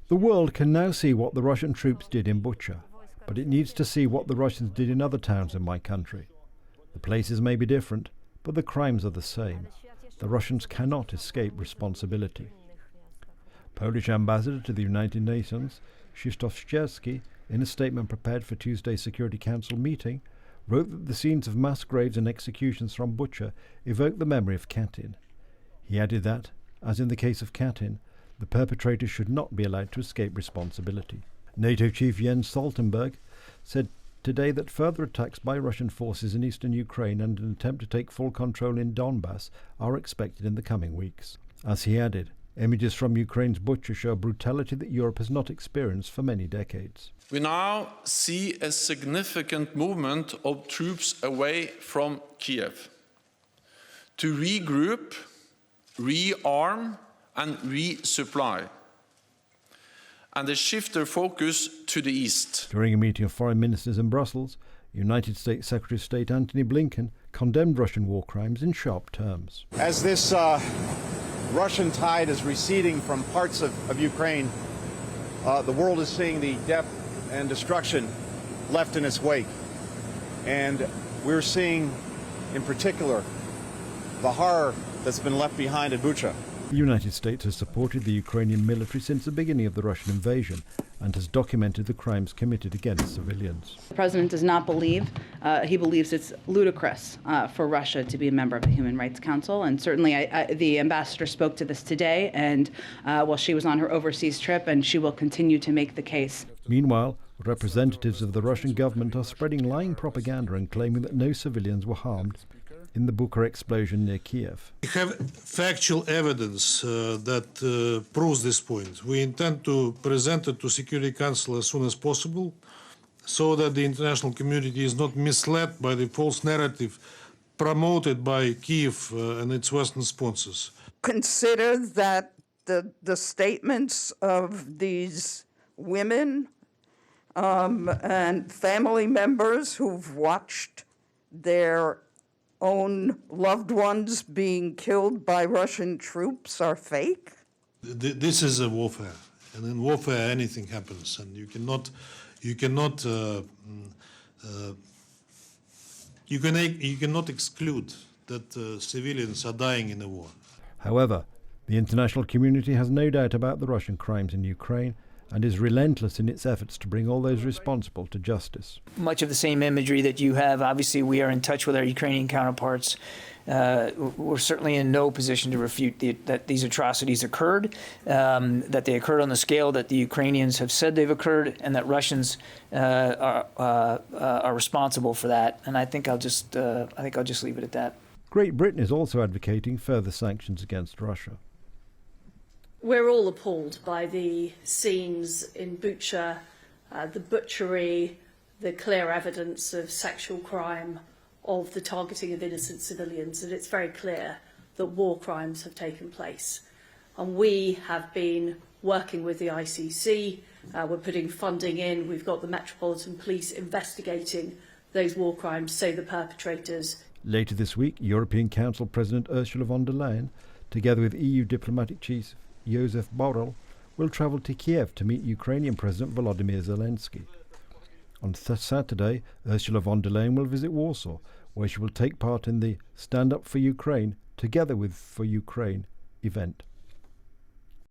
The world can now see what the Russian troops did in Bucha, but it needs to see what the Russians did in other towns in my country. The places may be different, but the crimes are the same. The Russians cannot escape responsibility. Polish ambassador to the United Nations, Krzysztof, in a statement prepared for Tuesday's Security Council meeting, wrote that the scenes of mass graves and executions from Bucha evoke the memory of Katyn. He added that, as in the case of Katyn, the perpetrators should not be allowed to escape responsibility. NATO chief Jens Stoltenberg said today that further attacks by Russian forces in eastern Ukraine and an attempt to take full control in Donbass are expected in the coming weeks. As he added, images from Ukraine's Bucha show brutality that Europe has not experienced for many decades. We now see a significant movement of troops away from Kiev to regroup, rearm and resupply, and they shift their focus to the east. During a meeting of foreign ministers in Brussels, United States Secretary of State ANTONY BLINKEN condemned Russian war crimes in sharp terms. As this Russian tide is receding from parts of Ukraine, the world is seeing the death and destruction left in its wake. And we're seeing, in particular, the horror that's been left behind at Bucha. The United States has supported the Ukrainian military since the beginning of the Russian invasion and has documented the crimes committed against civilians. The president does not believe, he believes it's ludicrous for Russia to be a member of the Human Rights Council. And certainly the ambassador spoke to this today and while she was on her overseas trip, and she will continue to make the case. Meanwhile, representatives of the Russian government are spreading lying propaganda and claiming that no civilians were harmed in the Bucha explosion near Kiev. We have factual evidence that proves this point. We intend to present it to Security Council as soon as possible so that the international community is not misled by the false narrative promoted by Kiev and its Western sponsors. Consider that the statements of these women and family members who've watched their own loved ones being killed by Russian troops are fake? This is a warfare, and in warfare anything happens, and you cannot exclude that civilians are dying in the war. However, the international community has no doubt about the Russian crimes in Ukraine and is relentless in its efforts to bring all those responsible to justice. Much of the same imagery that you have. Obviously, we are in touch with our Ukrainian counterparts. We're certainly in no position to refute that these atrocities occurred, that they occurred on the scale that the Ukrainians have said they've occurred, and that Russians are responsible for that. And I think I'll just leave it at that. Great Britain is also advocating further sanctions against Russia. We're all appalled by the scenes in Bucha, the butchery, the clear evidence of sexual crime, of the targeting of innocent civilians, and it's very clear that war crimes have taken place. And we have been working with the ICC, we're putting funding in, we've got the Metropolitan Police investigating those war crimes, so the perpetrators. Later this week, European Council President Ursula von der Leyen, together with EU diplomatic chief Josep Borrell, will travel to Kiev to meet Ukrainian President Volodymyr Zelensky. On Saturday, Ursula von der Leyen will visit Warsaw, where she will take part in the Stand Up for Ukraine, Together with for Ukraine event.